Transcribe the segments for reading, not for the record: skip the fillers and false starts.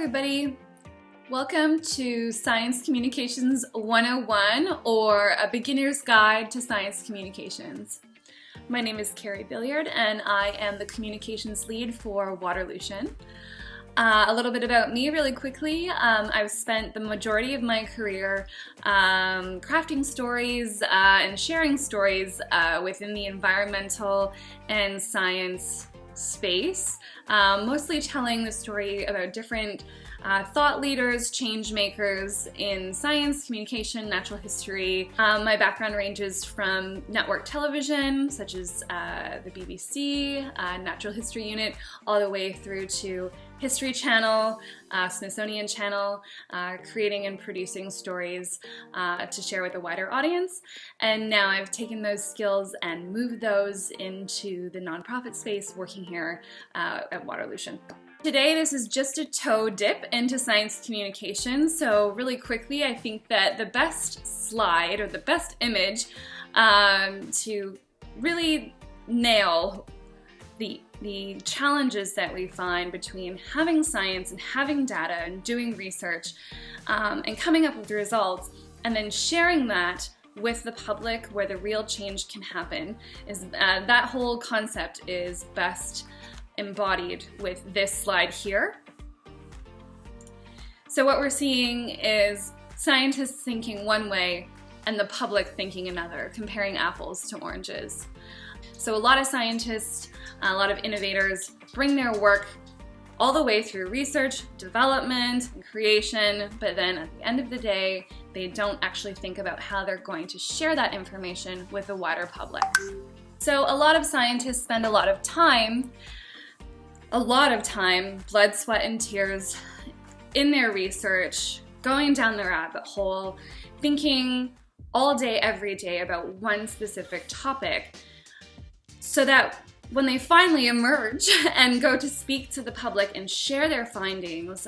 everybody. Welcome to Science Communications 101, or a beginner's guide to science communications. My name is Karey Billyard and I am the communications lead for Waterlution. A little bit about me really quickly. I've spent the majority of my career crafting stories and sharing stories within the environmental and science space, mostly telling the story about different thought leaders, change makers in science, communication, natural history. My background ranges from network television, such as the BBC, Natural History Unit, all the way through to History Channel, Smithsonian Channel, creating and producing stories to share with a wider audience. And now I've taken those skills and moved those into the nonprofit space, working here at Waterlution. Today, this is just a toe dip into science communication. So really quickly, I think that the best slide or the best image to really nail the challenges that we find between having science and having data and doing research and coming up with results and then sharing that with the public where the real change can happen is that whole concept is best embodied with this slide here. So what we're seeing is scientists thinking one way and the public thinking another, comparing apples to oranges. So a lot of scientists, a lot of innovators bring their work all the way through research, development, and creation, but then at the end of the day, they don't actually think about how they're going to share that information with the wider public. So a lot of scientists spend a lot of time, blood, sweat, and tears in their research, going down the rabbit hole, thinking all day, every day about one specific topic, so that when they finally emerge and go to speak to the public and share their findings,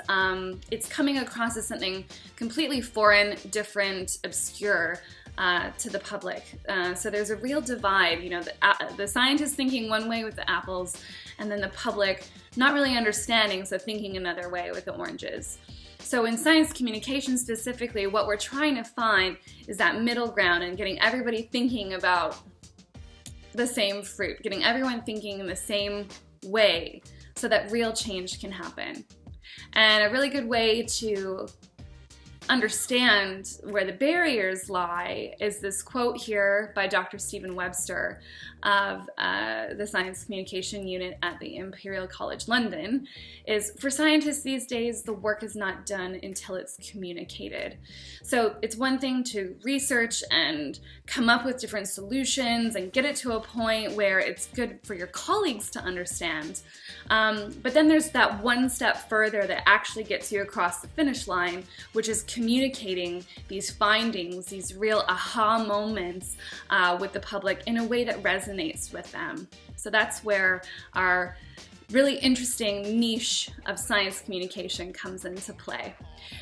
it's coming across as something completely foreign, different, obscure to the public. So there's a real divide, you know, the scientists thinking one way with the apples, and then the public not really understanding, so thinking another way with the oranges. So in science communication specifically, what we're trying to find is that middle ground and getting everybody thinking about the same fruit, getting everyone thinking in the same way so that real change can happen. And a really good way to understand where the barriers lie is this quote here by Dr. Stephen Webster of the Science Communication Unit at the Imperial College London, is for scientists these days, the work is not done until it's communicated. So it's one thing to research and come up with different solutions and get it to a point where it's good for your colleagues to understand. But then there's that one step further that actually gets you across the finish line, which is communicating these findings, these real aha moments with the public in a way that resonates with them. So that's where our really interesting niche of science communication comes into play.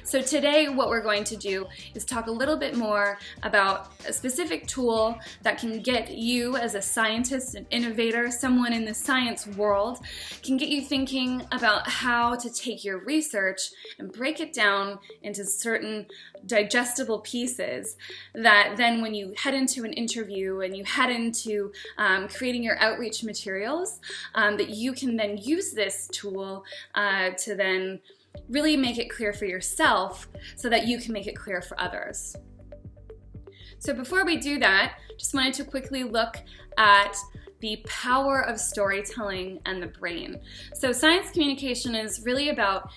So today what we're going to do is talk a little bit more about a specific tool that can get you as a scientist, an innovator, someone in the science world, can get you thinking about how to take your research and break it down into certain digestible pieces that then when you head into an interview and you head into creating your outreach materials, that you can then use this tool to then really make it clear for yourself so that you can make it clear for others. So before we do that, just wanted to quickly look at the power of storytelling and the brain. So science communication is really about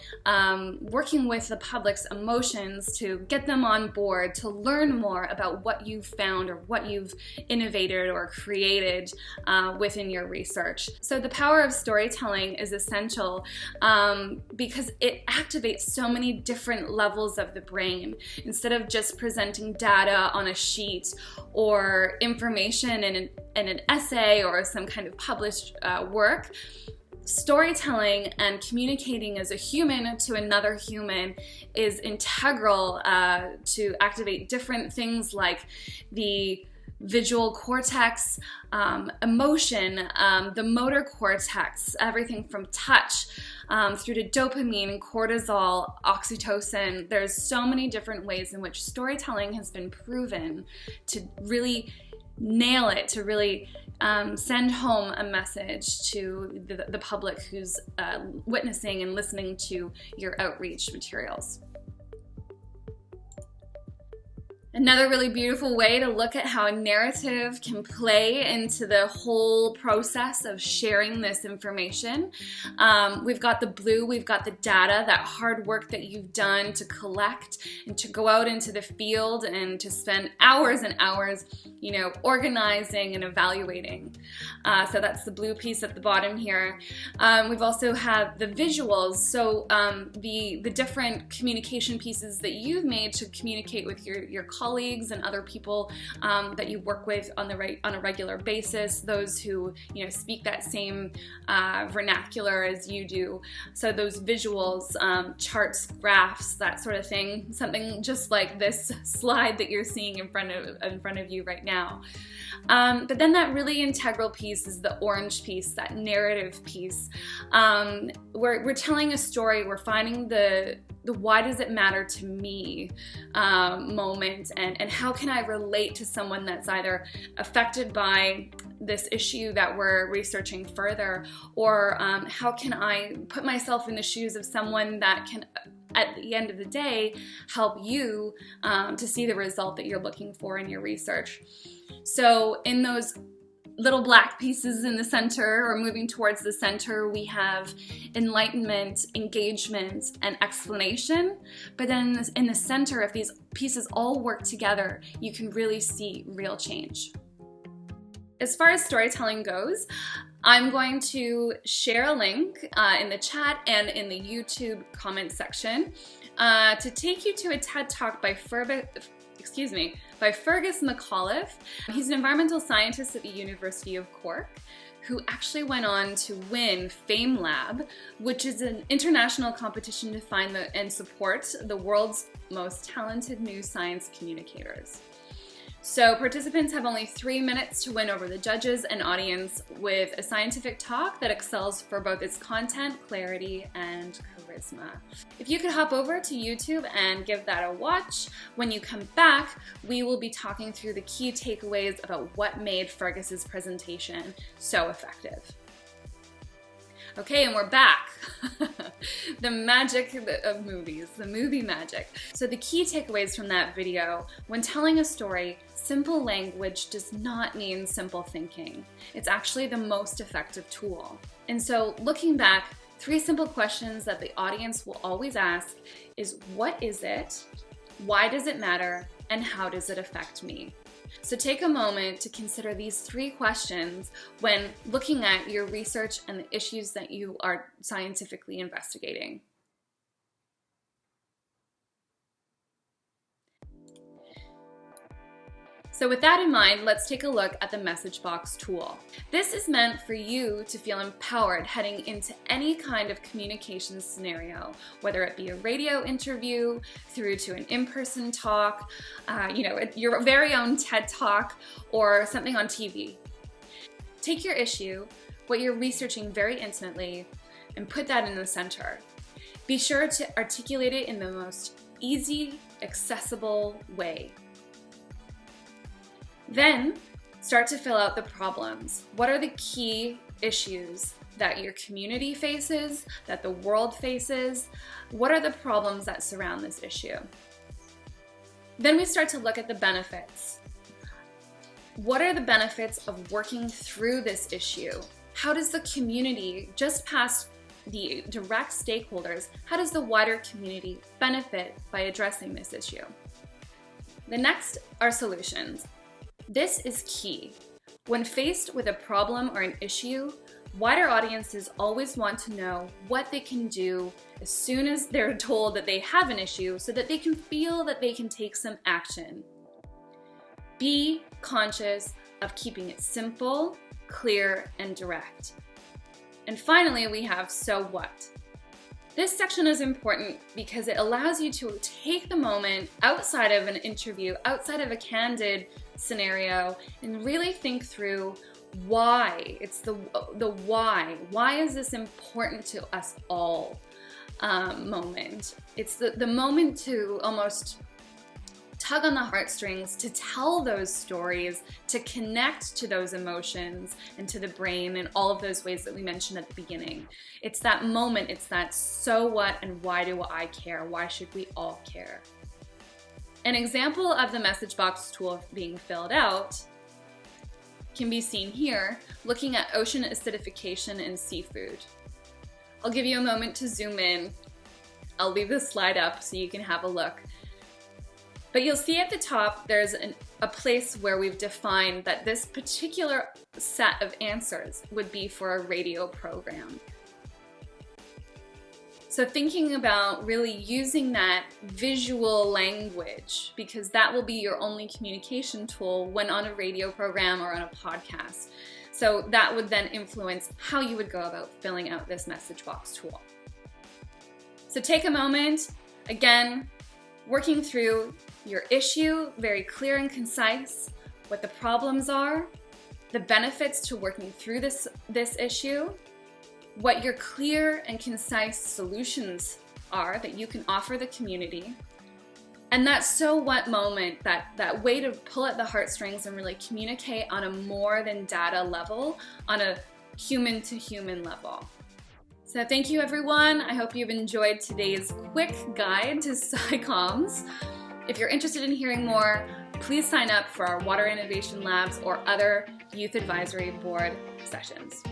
working with the public's emotions to get them on board, to learn more about what you've found or what you've innovated or created within your research. So the power of storytelling is essential because it activates so many different levels of the brain. Instead of just presenting data on a sheet or information in an essay or some kind of published work, storytelling and communicating as a human to another human is integral to activate different things like the visual cortex, emotion, the motor cortex, everything from touch through to dopamine, cortisol, oxytocin. There's so many different ways in which storytelling has been proven to really nail it, to really send home a message to the public who's witnessing and listening to your outreach materials. Another really beautiful way to look at how a narrative can play into the whole process of sharing this information. We've got the blue, we've got the data, that hard work that you've done to collect and to go out into the field and to spend hours and hours, organizing and evaluating. So that's the blue piece at the bottom here. We've also had the visuals, so the different communication pieces that you've made to communicate with your colleagues and other people that you work with on a regular basis, those who speak that same vernacular as you do. So those visuals, charts, graphs, that sort of thing, something just like this slide that you're seeing in front of you right now. But then that really integral piece is the orange piece, that narrative piece. We're telling a story, we're finding the why does it matter to me moment, and how can I relate to someone that's either affected by this issue that we're researching further, or how can I put myself in the shoes of someone that can, at the end of the day, help you to see the result that you're looking for in your research. So in those little black pieces in the center, or moving towards the center, we have enlightenment, engagement, and explanation. But then in the center, if these pieces all work together, you can really see real change. As far as storytelling goes, I'm going to share a link in the chat and in the YouTube comment section to take you to a TED Talk by Fergus McAuliffe. He's an environmental scientist at the University of Cork, who actually went on to win FameLab, which is an international competition to find and support the world's most talented new science communicators. So participants have only 3 minutes to win over the judges and audience with a scientific talk that excels for both its content, clarity, and charisma. If you could hop over to YouTube and give that a watch, when you come back, we will be talking through the key takeaways about what made Fergus's presentation so effective. Okay, and we're back. The magic of movies, the movie magic. So the key takeaways from that video: when telling a story, simple language does not mean simple thinking. It's actually the most effective tool. And so looking back, 3 simple questions that the audience will always ask is, what is it? Why does it matter? And how does it affect me? So take a moment to consider these 3 questions when looking at your research and the issues that you are scientifically investigating. So with that in mind, let's take a look at the message box tool. This is meant for you to feel empowered heading into any kind of communication scenario, whether it be a radio interview, through to an in-person talk, your very own TED Talk, or something on TV. Take your issue, what you're researching very intimately, and put that in the center. Be sure to articulate it in the most easy, accessible way. Then start to fill out the problems. What are the key issues that your community faces, that the world faces? What are the problems that surround this issue? Then we start to look at the benefits. What are the benefits of working through this issue? How does the community, just past the direct stakeholders, how does the wider community benefit by addressing this issue? The next are solutions. This is key. When faced with a problem or an issue, wider audiences always want to know what they can do as soon as they're told that they have an issue, so that they can feel that they can take some action. Be conscious of keeping it simple, clear, and direct. And finally, we have so what. This section is important because it allows you to take the moment outside of an interview, outside of a candid scenario, and really think through why. It's the why. Why is this important to us all moment? It's the moment to almost tug on the heartstrings, to tell those stories, to connect to those emotions and to the brain in all of those ways that we mentioned at the beginning. It's that moment, it's that so what and why do I care? Why should we all care? An example of the message box tool being filled out can be seen here, looking at ocean acidification and seafood. I'll give you a moment to zoom in. I'll leave this slide up so you can have a look. But you'll see at the top there's a place where we've defined that this particular set of answers would be for a radio program. So thinking about really using that visual language, because that will be your only communication tool when on a radio program or on a podcast. So that would then influence how you would go about filling out this message box tool. So take a moment, again, working through your issue, very clear and concise, what the problems are, the benefits to working through this issue, what your clear and concise solutions are that you can offer the community, and that so what moment, that way to pull at the heartstrings and really communicate on a more than data level, on a human to human level. So thank you everyone. I hope you've enjoyed today's quick guide to SciComms. If you're interested in hearing more, please sign up for our Water Innovation Labs or other Youth Advisory Board sessions.